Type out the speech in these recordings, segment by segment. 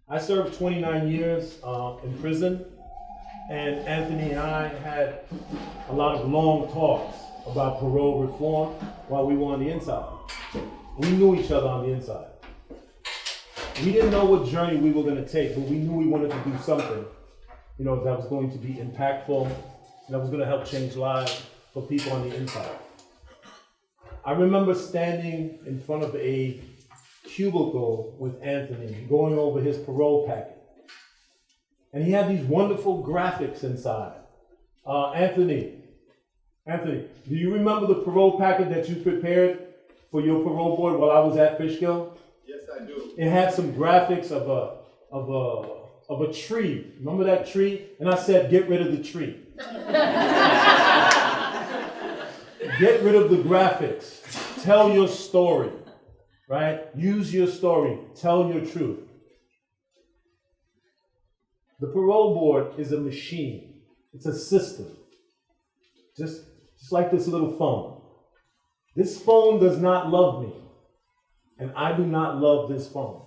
I served 29 years in prison, and Anthony and I had a lot of long talks about parole reform while we were on the inside. We knew each other on the inside. We didn't know what journey we were going to take, but we knew we wanted to do something, that was going to be impactful, that was going to help change lives for people on the inside. I remember standing in front of a cubicle with Anthony, going over his parole packet. And he had these wonderful graphics inside. Anthony, do you remember the parole packet that you prepared for your parole board while I was at Fishkill? Yes, I do. It had some graphics of a tree. Remember that tree? And I said, get rid of the tree. Get rid of the graphics. Tell your story, right? Use your story. Tell your truth. The parole board is a machine. It's a system. Just like this little phone. This phone does not love me. And I do not love this phone.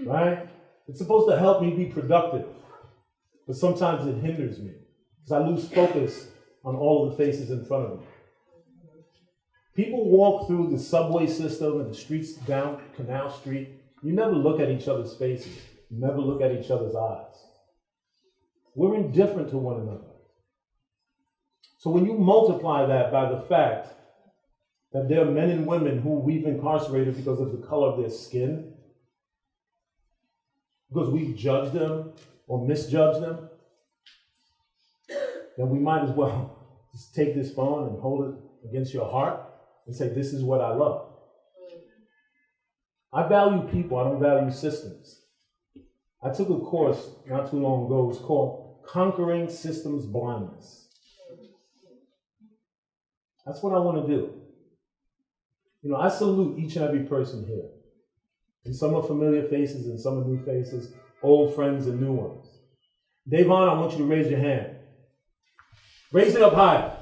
Right? It's supposed to help me be productive. But sometimes it hinders me. Because I lose focus on all of the faces in front of me. People walk through the subway system and the streets down Canal Street. You never look at each other's faces. You never look at each other's eyes. We're indifferent to one another. So when you multiply that by the fact that there are men and women who we've incarcerated because of the color of their skin, because we've judged them or misjudged them, then we might as well just take this phone and hold it against your heart and say, this is what I love. I value people, I don't value systems. I took a course not too long ago, it was called Conquering Systems Blindness. That's what I want to do. I salute each and every person here. And some are familiar faces and some are new faces, old friends and new ones. Davon, I want you to raise your hand. Raise it up high.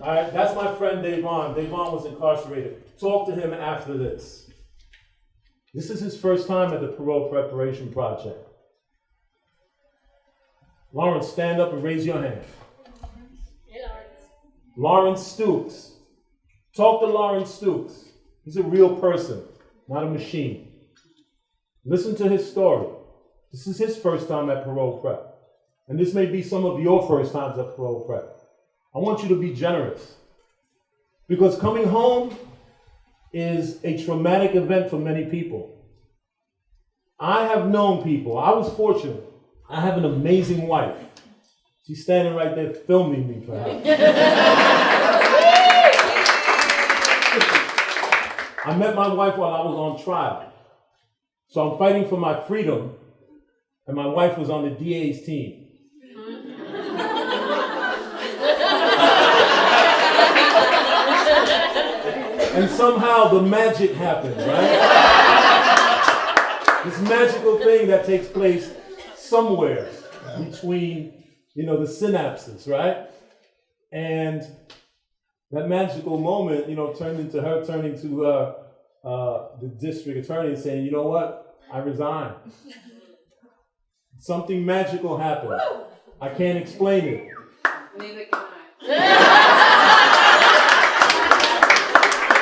All right, that's my friend Davon. Davon was incarcerated. Talk to him after this. This is his first time at the Parole Preparation Project. Lawrence, stand up and raise your hand. Hey, Lawrence. Lawrence Stooks. Talk to Lawrence Stooks. He's a real person, not a machine. Listen to his story. This is his first time at Parole Prep. And this may be some of your first times at Parole Prep. I want you to be generous. Because coming home is a traumatic event for many people. I have known people. I was fortunate. I have an amazing wife. She's standing right there filming me, perhaps. I met my wife while I was on trial. So I'm fighting for my freedom, and my wife was on the DA's team. And somehow the magic happened, right? This magical thing that takes place somewhere between, the synapses, right? And that magical moment, turned into her turning to the district attorney and saying, you know what? I resign. Something magical happened. I can't explain it. Neither can I.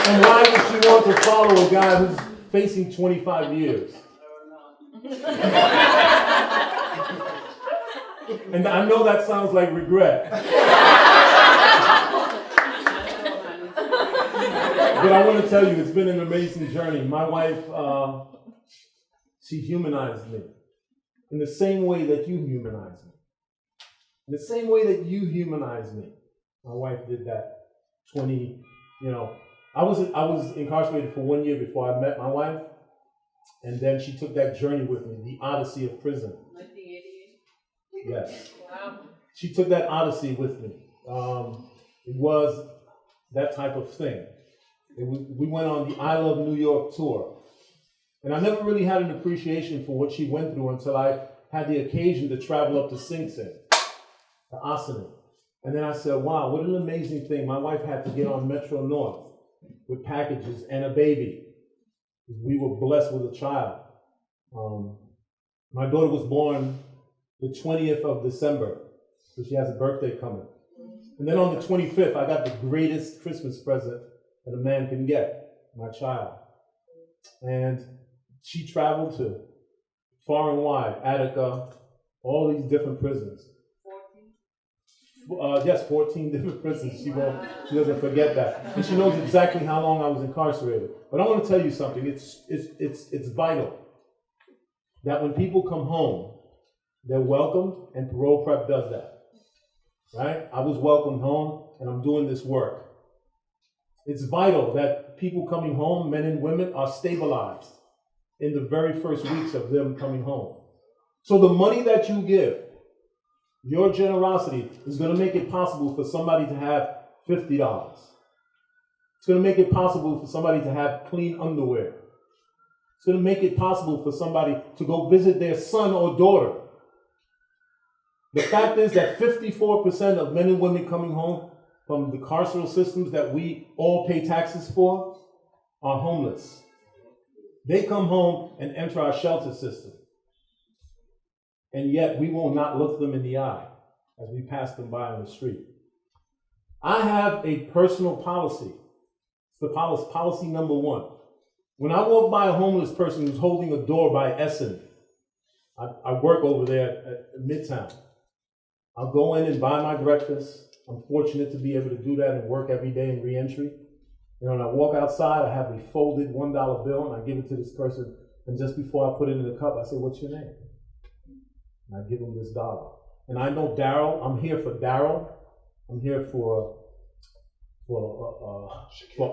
And why would she want to follow a guy who's facing 25 years? And I know that sounds like regret. But I want to tell you, it's been an amazing journey. My wife, she humanized me in the same way that you humanized me. In the same way that you humanized me. My wife did that 20, I was incarcerated for 1 year before I met my wife. And then she took that journey with me, the odyssey of prison. 1988? Yes. Wow. She took that odyssey with me. It was that type of thing. We went on the I Love New York tour. And I never really had an appreciation for what she went through until I had the occasion to travel up to Sing Sing, to Ossining. And then I said, wow, what an amazing thing. My wife had to get on Metro North with packages and a baby. We were blessed with a child. My daughter was born the 20th of December, so she has a birthday coming. And then on the 25th, I got the greatest Christmas present that a man can get, my child. And she traveled to far and wide, Attica, all these different prisons. 14? Yes, 14 different prisons. She doesn't forget that. And she knows exactly how long I was incarcerated. But I want to tell you something. It's vital that when people come home, they're welcomed, and Parole Prep does that. Right? I was welcomed home, and I'm doing this work. It's vital that people coming home, men and women, are stabilized in the very first weeks of them coming home. So the money that you give, your generosity, is going to make it possible for somebody to have $50. It's going to make it possible for somebody to have clean underwear. It's going to make it possible for somebody to go visit their son or daughter. The fact is that 54% of men and women coming home from the carceral systems that we all pay taxes for are homeless. They come home and enter our shelter system. And yet we will not look them in the eye as we pass them by on the street. I have a personal policy. It's the policy number 1. When I walk by a homeless person who's holding a door by Essen, I work over there at Midtown. I'll go in and buy my breakfast. I'm fortunate to be able to do that and work every day in reentry. When I walk outside, I have a folded $1 bill and I give it to this person. And just before I put it in the cup, I say, "What's your name?" And I give him this $1. And I know Daryl. I'm here for Daryl. I'm here for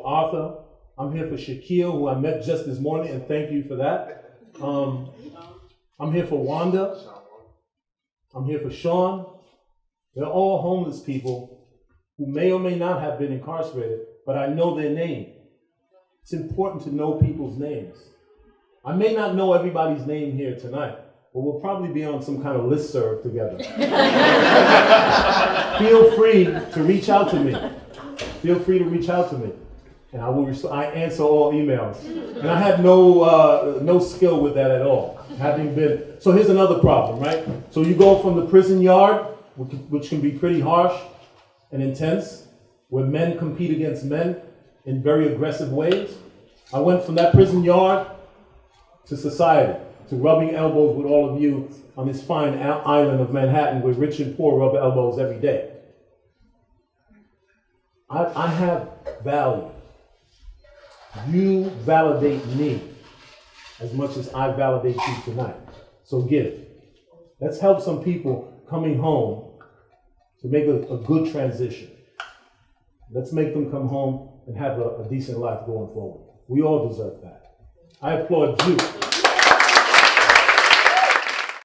Arthur. I'm here for Shaquille, who I met just this morning, and thank you for that. I'm here for Wanda. I'm here for Sean. They're all homeless people who may or may not have been incarcerated, but I know their name. It's important to know people's names. I may not know everybody's name here tonight, but we'll probably be on some kind of listserv together. Feel free to reach out to me. Feel free to reach out to me. And I answer all emails. And I have no skill with that at all. So here's another problem, right? So you go from the prison yard, which can be pretty harsh and intense, where men compete against men in very aggressive ways. I went from that prison yard to society, to rubbing elbows with all of you on this fine island of Manhattan where rich and poor rub elbows every day. I have value. You validate me as much as I validate you tonight. So give. Let's help some people coming home to make a good transition. Let's make them come home and have a decent life going forward. We all deserve that. I applaud you.